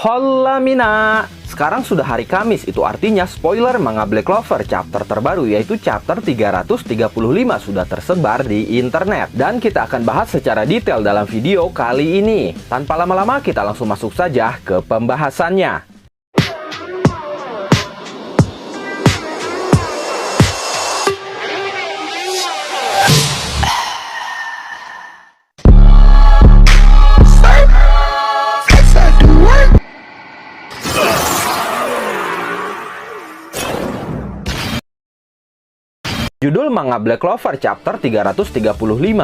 Hola Mina! Sekarang sudah hari Kamis, itu artinya spoiler manga Black Clover chapter terbaru yaitu chapter 335 sudah tersebar di internet. Dan kita akan bahas secara detail dalam video kali ini. Tanpa lama-lama kita langsung masuk saja ke pembahasannya. Judul manga Black Clover chapter 335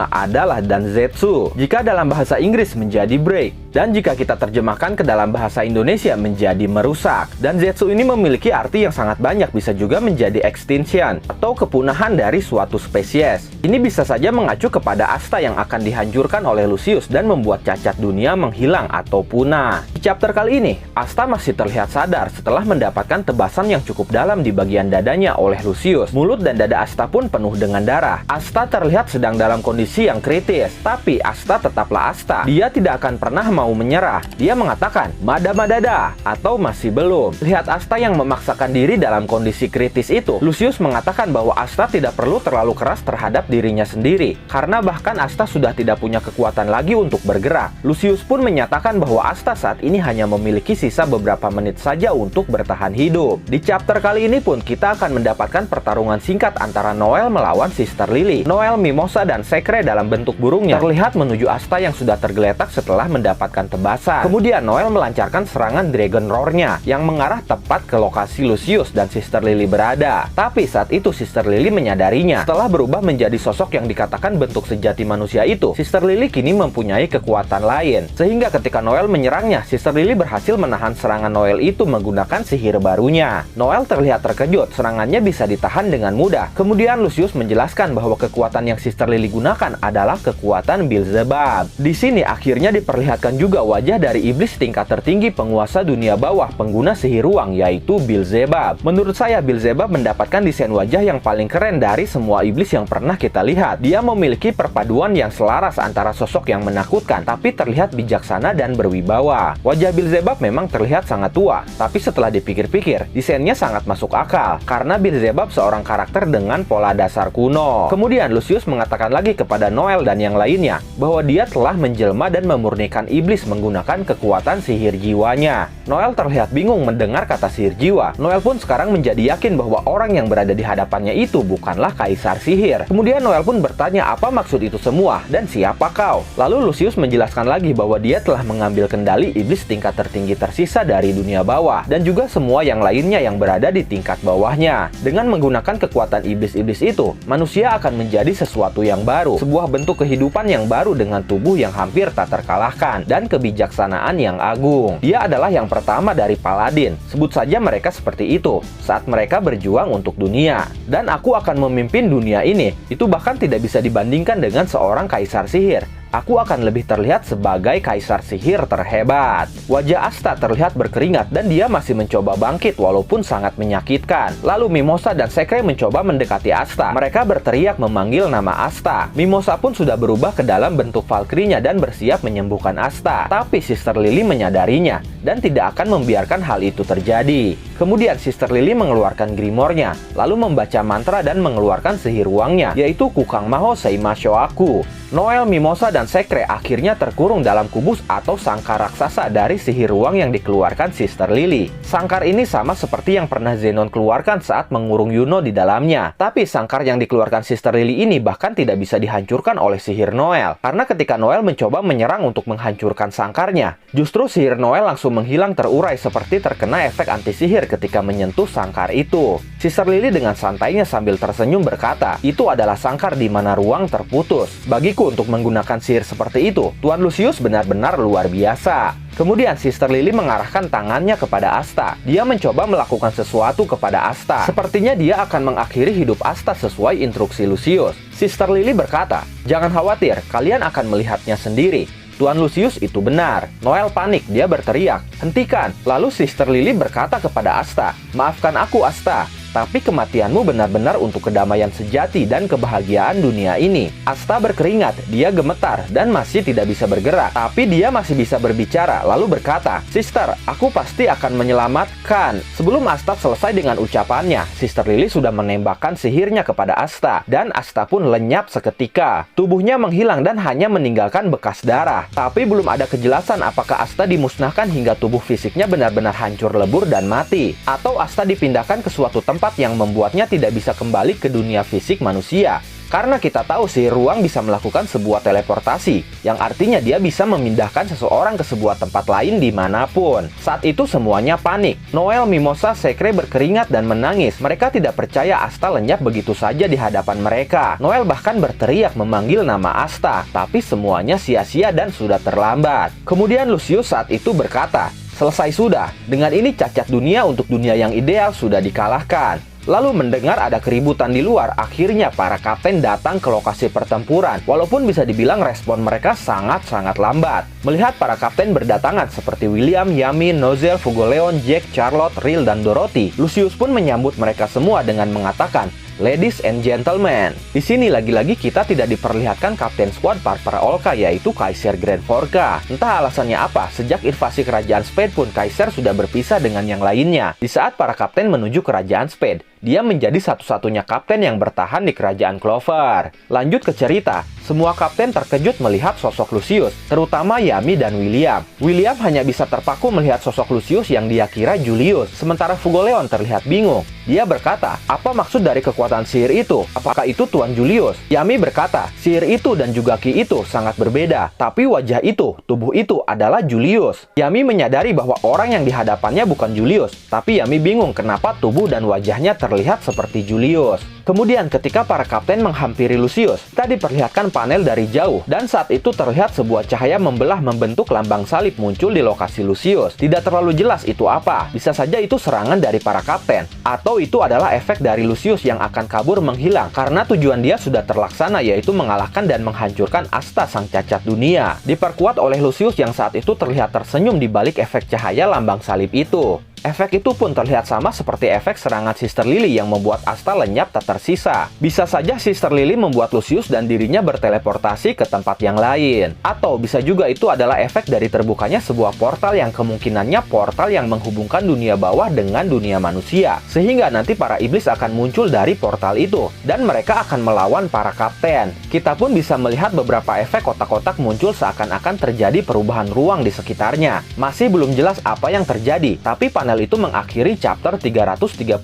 adalah Danzetsu. Jika dalam bahasa Inggris menjadi break, dan jika kita terjemahkan ke dalam bahasa Indonesia menjadi merusak. Danzetsu ini memiliki arti yang sangat banyak, bisa juga menjadi extinction atau kepunahan dari suatu spesies. Ini bisa saja mengacu kepada asta yang akan dihancurkan oleh Lucius dan membuat cacat dunia menghilang atau punah. Di chapter kali ini, Asta masih terlihat sadar setelah mendapatkan tebasan yang cukup dalam di bagian dadanya oleh Lucius. Mulut dan dada Asta pun penuh dengan darah. Asta terlihat sedang dalam kondisi yang kritis, tapi Asta tetaplah Asta. Dia tidak akan pernah mau menyerah. Dia mengatakan, "Mada-madada," atau masih belum. Lihat Asta yang memaksakan diri dalam kondisi kritis itu, Lucius mengatakan bahwa Asta tidak perlu terlalu keras terhadap dirinya sendiri, karena bahkan Asta sudah tidak punya kekuatan lagi untuk bergerak. Lucius pun menyatakan bahwa Asta saat ini hanya memiliki sisa beberapa menit saja untuk bertahan hidup. Di chapter kali ini pun kita akan mendapatkan pertarungan singkat antara Noel melawan Sister Lily. Noel, Mimosa, dan Secre dalam bentuk burungnya terlihat menuju Asta yang sudah tergeletak setelah mendapatkan tebasan. Kemudian Noel melancarkan serangan Dragon Roar-nya yang mengarah tepat ke lokasi Lucius dan Sister Lily berada. Tapi saat itu Sister Lily menyadarinya. Setelah berubah menjadi sosok yang dikatakan bentuk sejati manusia itu, Sister Lily kini mempunyai kekuatan lain. Sehingga ketika Noel menyerangnya, Sister Lily berhasil menahan serangan Noel itu menggunakan sihir barunya. Noel terlihat terkejut, serangannya bisa ditahan dengan mudah. Kemudian Lucius menjelaskan bahwa kekuatan yang Sister Lily gunakan adalah kekuatan Beelzebub. Di sini akhirnya diperlihatkan juga wajah dari iblis tingkat tertinggi penguasa dunia bawah pengguna sihir ruang, yaitu Beelzebub. Menurut saya Beelzebub mendapatkan desain wajah yang paling keren dari semua iblis yang pernah kita lihat. Dia memiliki perpaduan yang selaras antara sosok yang menakutkan tapi terlihat bijaksana dan berwibawa. Wajah Beelzebub memang terlihat sangat tua, tapi setelah dipikir-pikir, desainnya sangat masuk akal karena Beelzebub seorang karakter dengan pola dasar kuno. Kemudian Lucius mengatakan lagi kepada Noel dan yang lainnya bahwa dia telah menjelma dan memurnikan iblis menggunakan kekuatan sihir jiwanya. Noel terlihat bingung mendengar kata sihir jiwa. Noel pun sekarang menjadi yakin bahwa orang yang berada di hadapannya itu bukanlah kaisar sihir. Kemudian Noel pun bertanya apa maksud itu semua dan siapa kau? Lalu Lucius menjelaskan lagi bahwa dia telah mengambil kendali iblis tingkat tertinggi tersisa dari dunia bawah dan juga semua yang lainnya yang berada di tingkat bawahnya. Dengan menggunakan kekuatan iblis-iblis itu, manusia akan menjadi sesuatu yang baru, sebuah bentuk kehidupan yang baru dengan tubuh yang hampir tak terkalahkan dan kebijaksanaan yang agung. Dia adalah yang pertama dari Paladin, sebut saja mereka seperti itu, saat mereka berjuang untuk dunia. Dan aku akan memimpin dunia ini, itu bahkan tidak bisa dibandingkan dengan seorang kaisar sihir. Aku akan lebih terlihat sebagai kaisar sihir terhebat. Wajah Asta terlihat berkeringat dan dia masih mencoba bangkit walaupun sangat menyakitkan. Lalu Mimosa dan Secre mencoba mendekati Asta. Mereka berteriak memanggil nama Asta. Mimosa pun sudah berubah ke dalam bentuk Valkyrie-nya dan bersiap menyembuhkan Asta. Tapi Sister Lily menyadarinya dan tidak akan membiarkan hal itu terjadi. Kemudian Sister Lily mengeluarkan Grimoire-nya, lalu membaca mantra dan mengeluarkan sihir ruangnya, yaitu Kukang Maho Seima Shoaku. Noel, Mimosa, dan Secre akhirnya terkurung dalam kubus atau sangkar raksasa dari sihir ruang yang dikeluarkan Sister Lily. Sangkar ini sama seperti yang pernah Zenon keluarkan saat mengurung Yuno di dalamnya. Tapi sangkar yang dikeluarkan Sister Lily ini bahkan tidak bisa dihancurkan oleh sihir Noel. Karena ketika Noel mencoba menyerang untuk menghancurkan sangkarnya, justru sihir Noel langsung menghilang terurai seperti terkena efek anti-sihir ketika menyentuh sangkar itu. Sister Lily dengan santainya sambil tersenyum berkata, "Itu adalah sangkar di mana ruang terputus. Bagiku untuk menggunakan sihir seperti itu, Tuan Lucius benar-benar luar biasa." Kemudian Sister Lily mengarahkan tangannya kepada Asta. Dia mencoba melakukan sesuatu kepada Asta. Sepertinya dia akan mengakhiri hidup Asta sesuai instruksi Lucius. Sister Lily berkata, "Jangan khawatir, kalian akan melihatnya sendiri." Tuan Lucius itu benar. Noel panik, dia berteriak, "Hentikan!" Lalu Sister Lily berkata kepada Asta, "Maafkan aku Asta." tapi kematianmu benar-benar untuk kedamaian sejati dan kebahagiaan dunia ini. Asta berkeringat, dia gemetar dan masih tidak bisa bergerak, tapi dia masih bisa berbicara, lalu berkata, "Sister, aku pasti akan menyelamatkan." Sebelum Asta selesai dengan ucapannya, Sister Lily sudah menembakkan sihirnya kepada Asta, dan Asta pun lenyap seketika. Tubuhnya menghilang dan hanya meninggalkan bekas darah, tapi belum ada kejelasan apakah Asta dimusnahkan hingga tubuh fisiknya benar-benar hancur lebur dan mati, atau Asta dipindahkan ke suatu tempat yang membuatnya tidak bisa kembali ke dunia fisik manusia. Karena kita tahu sih ruang bisa melakukan sebuah teleportasi, yang artinya dia bisa memindahkan seseorang ke sebuah tempat lain dimanapun. Saat itu semuanya panik. Noel, Mimosa, Secre berkeringat dan menangis. Mereka tidak percaya Asta lenyap begitu saja di hadapan mereka. Noel bahkan berteriak memanggil nama Asta, tapi semuanya sia-sia dan sudah terlambat. Kemudian Lucius saat itu berkata, "Selesai sudah, dengan ini cacat dunia untuk dunia yang ideal sudah dikalahkan." Lalu mendengar ada keributan di luar, akhirnya para kapten datang ke lokasi pertempuran. Walaupun bisa dibilang respon mereka sangat-sangat lambat. Melihat para kapten berdatangan seperti William, Yami, Nozel, Fugoleon, Jack, Charlotte, Rill, dan Dorothy, Lucius pun menyambut mereka semua dengan mengatakan, "Ladies and gentlemen." Di sini lagi-lagi kita tidak diperlihatkan Kapten Squad Parpar Olka, yaitu Kaiser Grand Forka. Entah alasannya apa, sejak invasi kerajaan Spade pun Kaiser sudah berpisah dengan yang lainnya. Di saat para kapten menuju kerajaan Spade, dia menjadi satu-satunya kapten yang bertahan di kerajaan Clover. Lanjut ke cerita, semua kapten terkejut melihat sosok Lucius, terutama Yami dan William. William hanya bisa terpaku melihat sosok Lucius yang dia kira Julius, sementara Fugoleon terlihat bingung. Dia berkata, "Apa maksud dari kekuatan sihir itu? Apakah itu Tuan Julius?" Yami berkata, "Sihir itu dan juga ki itu sangat berbeda, tapi wajah itu, tubuh itu adalah Julius." Yami menyadari bahwa orang yang dihadapannya bukan Julius, tapi Yami bingung kenapa tubuh dan wajahnya terlihat seperti Julius. Kemudian ketika para kapten menghampiri Lucius, kita diperlihatkan panel dari jauh, dan saat itu terlihat sebuah cahaya membelah membentuk lambang salib muncul di lokasi Lucius. Tidak terlalu jelas itu apa, bisa saja itu serangan dari para kapten, atau itu adalah efek dari Lucius yang akan kabur menghilang, karena tujuan dia sudah terlaksana, yaitu mengalahkan dan menghancurkan Asta sang cacat dunia. Diperkuat oleh Lucius yang saat itu terlihat tersenyum di balik efek cahaya lambang salib itu. Efek itu pun terlihat sama seperti efek serangan Sister Lily yang membuat Asta lenyap tak tersisa. Bisa saja Sister Lily membuat Lucius dan dirinya berteleportasi ke tempat yang lain. Atau bisa juga itu adalah efek dari terbukanya sebuah portal yang kemungkinannya portal yang menghubungkan dunia bawah dengan dunia manusia. Sehingga nanti para iblis akan muncul dari portal itu, dan mereka akan melawan para kapten. Kita pun bisa melihat beberapa efek kotak-kotak muncul seakan-akan terjadi perubahan ruang di sekitarnya. Masih belum jelas apa yang terjadi, tapi panel itu mengakhiri chapter 335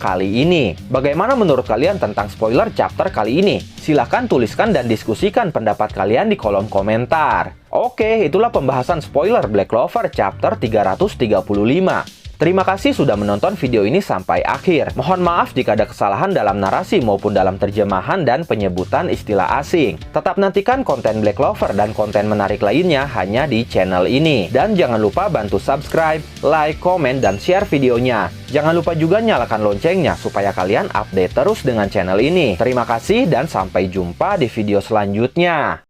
kali ini. Bagaimana menurut kalian tentang spoiler chapter kali ini? Silahkan tuliskan dan diskusikan pendapat kalian di kolom komentar. Oke, itulah pembahasan spoiler Black Clover chapter 335. Terima kasih sudah menonton video ini sampai akhir. Mohon maaf jika ada kesalahan dalam narasi maupun dalam terjemahan dan penyebutan istilah asing. Tetap nantikan konten Black Clover dan konten menarik lainnya hanya di channel ini. Dan jangan lupa bantu subscribe, like, komen, dan share videonya. Jangan lupa juga nyalakan loncengnya supaya kalian update terus dengan channel ini. Terima kasih dan sampai jumpa di video selanjutnya.